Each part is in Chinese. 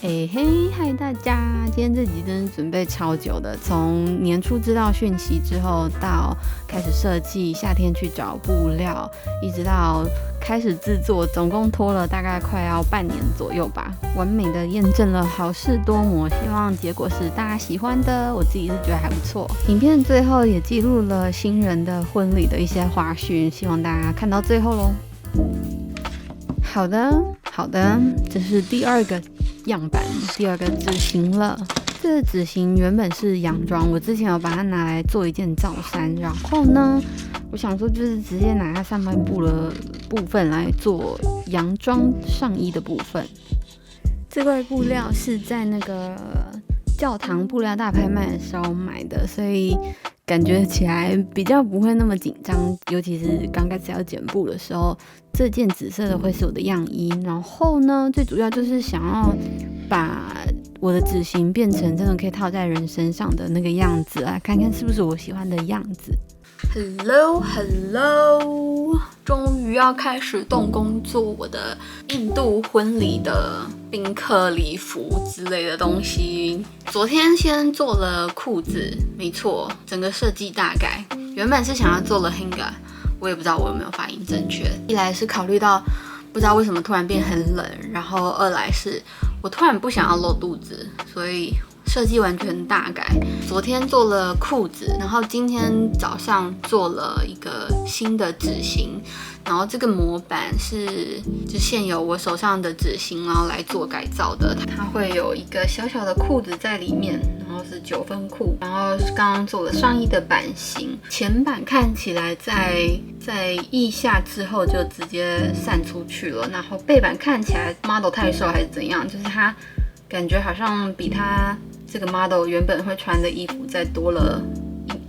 嘿，嗨大家！今天这集真是准备超久的，从年初知道讯息之后，到开始设计，夏天去找布料，一直到开始制作，总共拖了大概快要半年左右吧，完美的验证了好事多磨，希望结果是大家喜欢的，我自己是觉得还不错。影片最后也记录了新人的婚礼的一些花絮，希望大家看到最后咯。好的，这是第二个样板，第二个纸型了。这个纸型原本是洋装，我之前有把它拿来做一件罩衫，然后呢，我想说就是直接拿它上半部的部分来做洋装上衣的部分。这块布料是在那个教堂布料大拍卖的时候买的，所以感觉起来比较不会那么紧张，尤其是刚开始要剪布的时候，这件紫色的会是我的样衣。然后呢，最主要就是想要把我的纸型变成真的可以套在人身上的那个样子啊，看看是不是我喜欢的样子。Hello， 终于要开始动工做我的印度婚礼的宾客礼服之类的东西。昨天先做了裤子，没错，整个设计大改。原本是想要做了 lehenga， 我也不知道我有没有发音正确。一来是考虑到不知道为什么突然变很冷，然后二来是我突然不想要露肚子，所以设计完全大改。昨天做了裤子，然后今天早上做了一个新的纸型，然后这个模板是就现有我手上的纸型，然后来做改造的。它会有一个小小的裤子在里面，然后是9分裤，然后刚刚做了上衣的版型，前版看起来在腋下之后就直接散出去了，然后背板看起来 model 太瘦还是怎样，就是它感觉好像比它这个 model 原本会穿的衣服再多了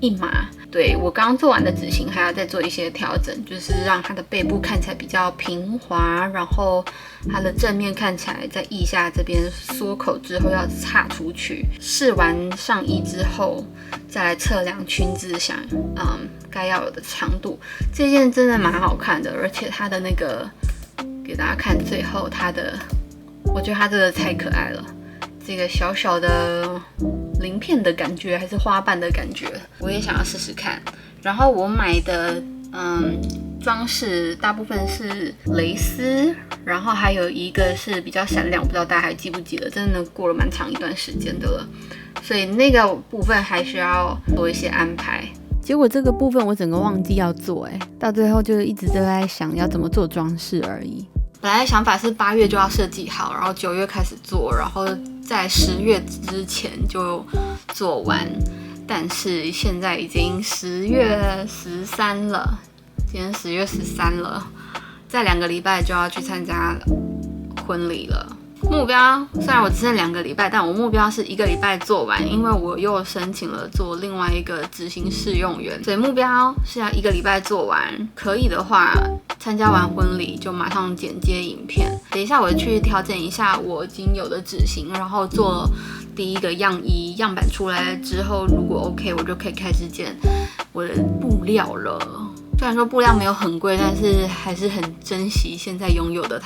一码。对，我刚做完的纸型还要再做一些调整，就是让它的背部看起来比较平滑，然后它的正面看起来在腋下这边缩口之后要岔出去。试完上衣之后再来测量裙子，想该要有的长度。这件真的蛮好看的，而且它的那个给大家看最后它的，我觉得它这个太可爱了，这个小小的鳞片的感觉还是花瓣的感觉，我也想要试试看。然后我买的装饰大部分是蕾丝，然后还有一个是比较闪亮，不知道大家还记不记得，真的过了蛮长一段时间的了，所以那个部分还需要做一些安排。结果这个部分我整个忘记要做，到最后就一直都在想要怎么做装饰而已。本来的想法是8月就要设计好，然后9月开始做，然后在10月之前就做完。但是现在已经10月13了，今天10月13了，再2个礼拜就要去参加婚礼了。目标虽然我只剩2个礼拜，但我目标是1个礼拜做完，因为我又申请了做另外一个执行试用员，所以目标是要1个礼拜做完。可以的话，参加完婚礼就马上剪接影片。等一下我去调整一下我已经有的纸型，然后做第一个样衣，样板出来之后，如果 OK， 我就可以开始剪我的布料了。虽然说布料没有很贵，但是还是很珍惜现在拥有的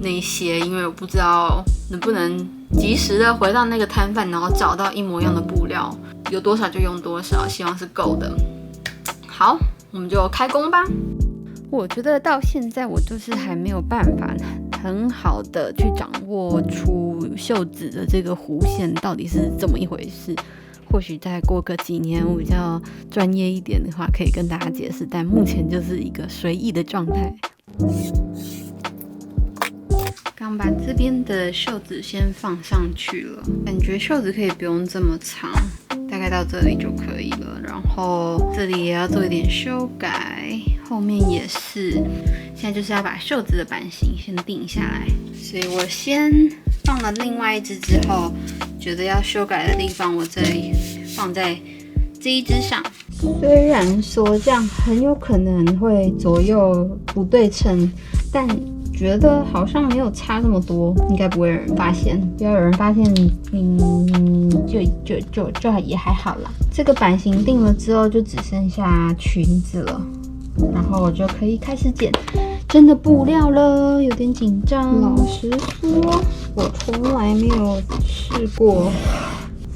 那些，因为我不知道能不能及时的回到那个摊贩，然后找到一模一样的布料，有多少就用多少，希望是够的。好，我们就开工吧。我觉得到现在我就是还没有办法很好的去掌握出袖子的这个弧线到底是怎么一回事。或许再过个几年我比较专业一点的话可以跟大家解释，但目前就是一个随意的状态。刚把这边的袖子先放上去了，感觉袖子可以不用这么长，大概到这里就可以了。然后这里也要做一点修改，后面也是。现在就是要把袖子的版型先定下来，所以我先放了另外一只之后，觉得要修改的地方，我再放在这一只上。虽然说这样很有可能会左右不对称，但觉得好像没有差那么多，应该不会有人发现。不要有人发现，就也还好啦。这个版型定了之后，就只剩下裙子了，然后我就可以开始剪。真的布料了，有点紧张。老实说，我从来没有试过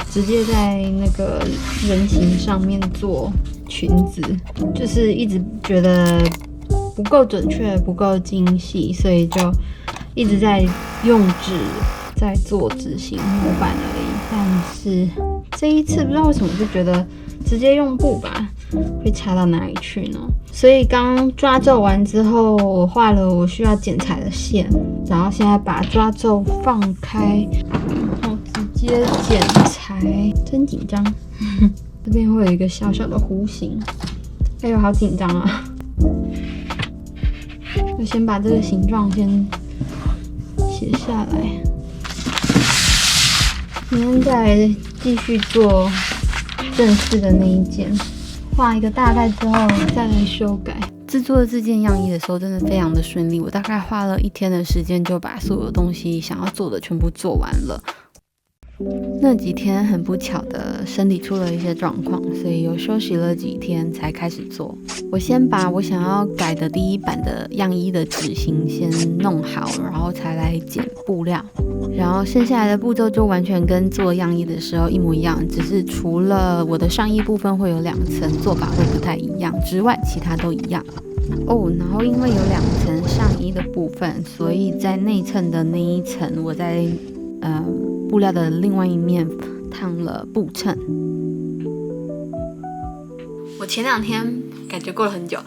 直接在那个人形上面做裙子，就是一直觉得不够准确，不够精细，所以就一直在用纸在做纸型模板而已。但是这一次不知道为什么就觉得直接用布吧会差到哪里去呢？所以刚抓皱完之后，我画了我需要剪裁的线，然后现在把抓皱放开，然后直接剪裁，真紧张。这边会有一个小小的弧形，哎呦，好紧张啊！我先把这个形状先写下来，明天再继续做正式的那一件，画一个大概之后再来修改。制作这件样衣的时候真的非常的顺利，我大概花了1天的时间就把所有东西想要做的全部做完了。那几天很不巧的身体出了一些状况，所以又休息了几天才开始做。我先把我想要改的第一版的样衣的纸型先弄好，然后才来剪布料，然后剩下来的步骤就完全跟做样衣的时候一模一样，只是除了我的上衣部分会有2层，做法会不太一样之外，其他都一样。然后因为有2层上衣的部分，所以在内衬的那一层，我在布料的另外一面烫了布衬。我前2天感觉过了很久，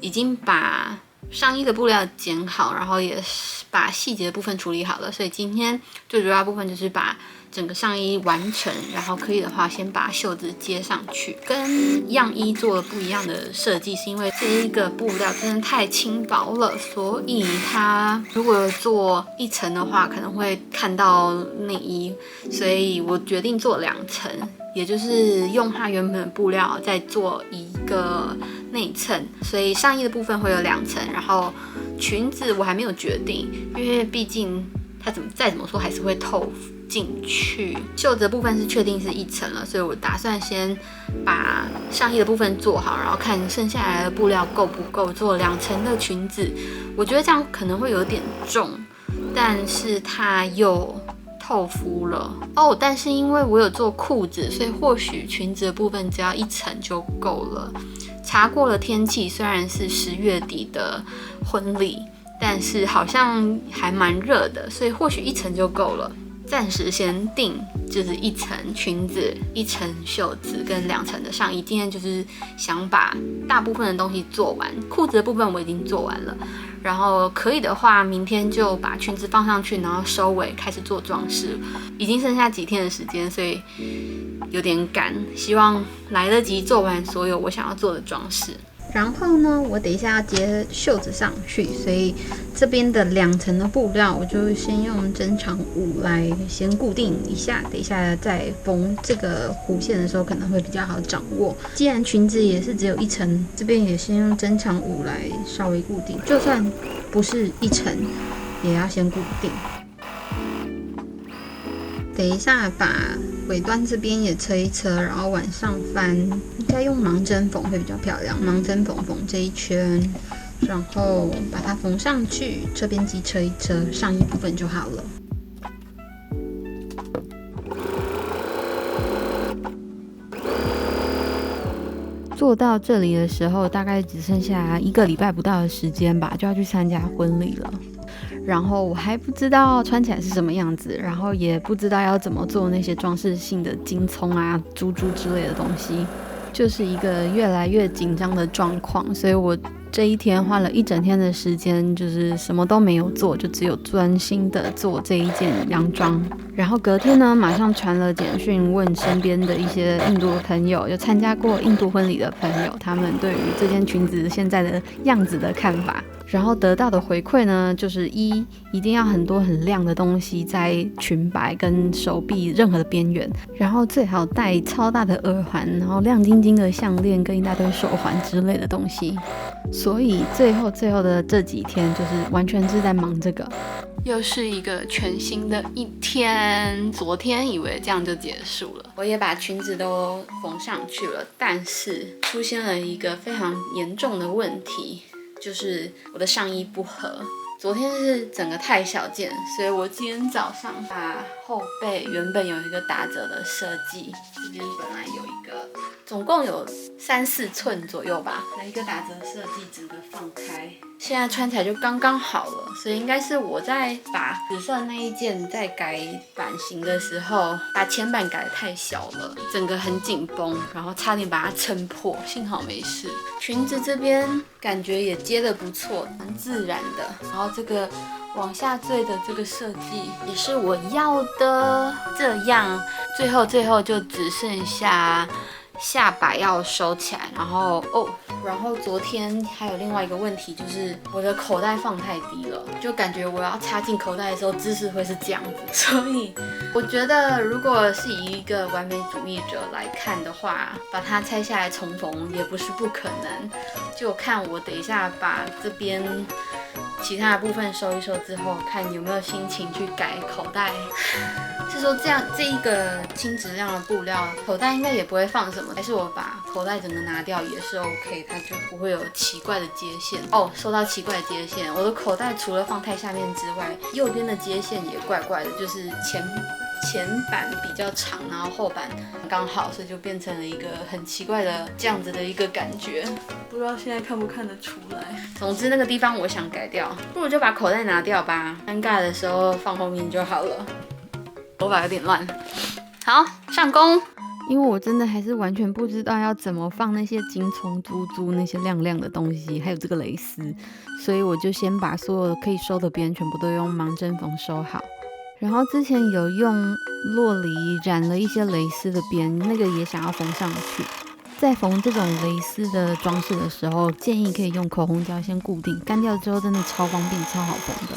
已经把上衣的布料剪好，然后也把细节的部分处理好了，所以今天最主要的部分就是把整个上衣完成，然后可以的话先把袖子接上去。跟样衣做了不一样的设计，是因为这一个布料真的太轻薄了，所以它如果做1层的话可能会看到内衣，所以我决定做2层，也就是用它原本的布料再做一个内衬，所以上衣的部分会有2层，然后裙子我还没有决定，因为毕竟它再怎么说还是会透进去。袖子的部分是确定是1层了，所以我打算先把上衣的部分做好，然后看剩下来的布料够不够做2层的裙子。我觉得这样可能会有点重，但是它又透肤了但是因为我有做裤子，所以或许裙子的部分只要1层就够了。查过了天气，虽然是10月底的婚礼，但是好像还蛮热的，所以或许1层就够了。暂时先定就是1层裙子、1层袖子跟2层的上衣。今天就是想把大部分的东西做完，裤子的部分我已经做完了，然后可以的话明天就把裙子放上去，然后收尾开始做装饰。已经剩下几天的时间，所以有点赶，希望来得及做完所有我想要做的装饰。然后呢，我等一下要接袖子上去，所以这边的2层的布料我就先用针长5来先固定一下，等一下再缝这个弧线的时候可能会比较好掌握。既然裙子也是只有1层，这边也先用针长5来稍微固定，就算不是1层也要先固定。等一下把尾端这边也车一车，然后往上翻，应该用盲针缝会比较漂亮。盲针缝这一圈，然后把它缝上去，这边机车一车，上衣部分就好了。做到这里的时候，大概只剩下1个礼拜不到的时间吧，就要去参加婚礼了。然后我还不知道穿起来是什么样子，然后也不知道要怎么做那些装饰性的金葱啊、珠珠之类的东西，就是一个越来越紧张的状况。所以我这一天花了1整天的时间，就是什么都没有做，就只有专心的做这一件洋装。然后隔天呢，马上传了简讯问身边的一些印度朋友，有参加过印度婚礼的朋友，他们对于这件裙子现在的样子的看法。然后得到的回馈呢，就是一定要很多很亮的东西在裙摆跟手臂任何的边缘，然后最好戴超大的耳环，然后亮晶晶的项链跟一大堆手环之类的东西。所以最后的这几天就是完全是在忙这个。又是一个全新的一天，昨天以为这样就结束了，我也把裙子都缝上去了，但是出现了一个非常严重的问题，就是我的上衣不合。昨天是整个太小件，所以我今天早上把后背原本有一个打折的设计，这边本来有一个，总共有3-4寸左右吧，的一个打折设计，整个放开，现在穿起来就刚刚好了。所以应该是我在把紫色那一件在改版型的时候，把前版改得太小了，整个很紧绷，然后差点把它撑破，幸好没事。裙子这边感觉也接得不错，蛮自然的，然后这个往下坠的这个设计也是我要的，这样最后就只剩下下摆要收起来，然后昨天还有另外一个问题，就是我的口袋放太低了，就感觉我要插进口袋的时候姿势会是这样子，所以我觉得如果是以一个完美主义者来看的话，把它拆下来重缝也不是不可能，就看我等一下把这边其他的部分收一收之后，看有没有心情去改口袋。是说这一个轻质量的布料，口袋应该也不会放什么，还是我把口袋整个拿掉也是 OK， 它就不会有奇怪的接线。说到奇怪的接线，我的口袋除了放太下面之外，右边的接线也怪怪的，就是前版比较长，然后后版刚好，所以就变成了一个很奇怪的这样子的一个感觉，不知道现在看不看得出来。总之那个地方我想改掉，不如就把口袋拿掉吧，尴尬的时候放后面就好了。头发有点乱，好，上工。因为我真的还是完全不知道要怎么放那些金葱珠珠那些亮亮的东西，还有这个蕾丝，所以我就先把所有可以收的边全部都用盲针缝收好。然后之前有用洛梨染了一些蕾丝的边，那个也想要缝上去。在缝这种蕾丝的装饰的时候，建议可以用口红胶先固定，干掉之后真的超方便超好缝的。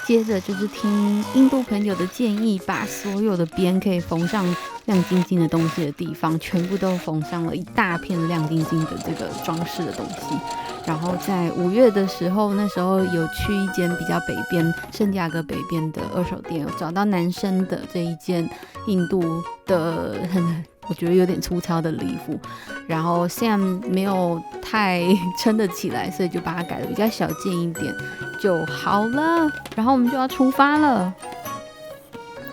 接着就是听印度朋友的建议，把所有的边可以缝上亮晶晶的东西的地方，全部都缝上了一大片亮晶晶的这个装饰的东西。然后在5月的时候，那时候有去一间比较北边圣地亚哥北边的二手店，有找到男生的这一件印度的我觉得有点粗糙的礼服，然后 Sam 没有太撑得起来，所以就把它改得比较小件一点就好了。然后我们就要出发了。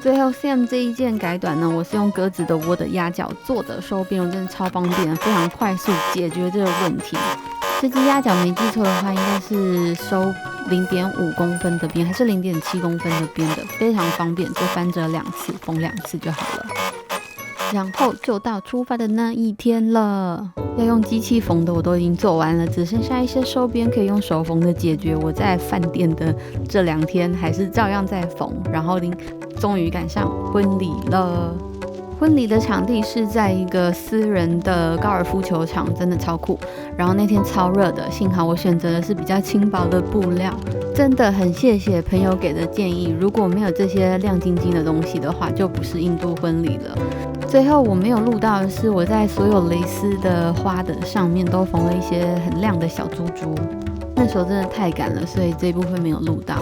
最后 Sam 这一件改短呢，我是用鸽子的窝的压脚做的收边，我真的超方便，非常快速解决这个问题。这只压脚没记错的话，应该是收0.5公分的边，还是0.7公分的边的，非常方便，就翻折2次，缝2次就好了。然后就到出发的那一天了，要用机器缝的我都已经做完了，只剩下一些收边可以用手缝的解决。我在饭店的这2天还是照样在缝，然后终于赶上婚礼了。婚礼的场地是在一个私人的高尔夫球场，真的超酷。然后那天超热的，幸好我选择的是比较轻薄的布料。真的很谢谢朋友给的建议，如果没有这些亮晶晶的东西的话，就不是印度婚礼了。最后我没有录到的是，我在所有蕾丝的花的上面都缝了一些很亮的小珠珠。那时候真的太赶了，所以这一部分没有录到。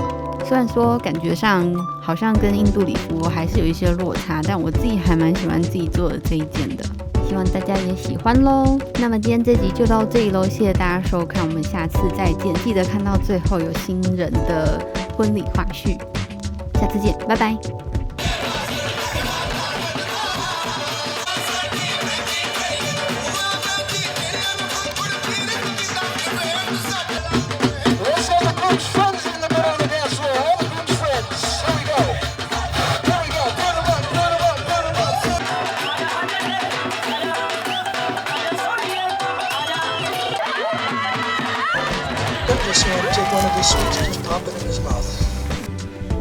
虽然说感觉上好像跟印度礼服还是有一些落差，但我自己还蛮喜欢自己做的这一件的，希望大家也喜欢咯。那么今天这集就到这里咯，谢谢大家收看，我们下次再见。记得看到最后有新人的婚礼花絮，下次见，拜拜。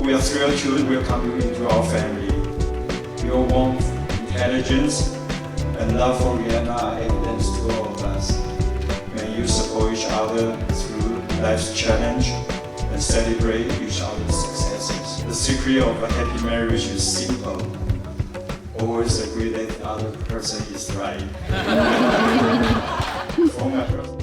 We are thrilled to welcome you into our family. Your warmth, intelligence, and love for Vienna are evident to all of us. May you support each other through life's challenge and celebrate each other's successes. The secret of a happy marriage is simple. Always agree that the other person is right. For my brother.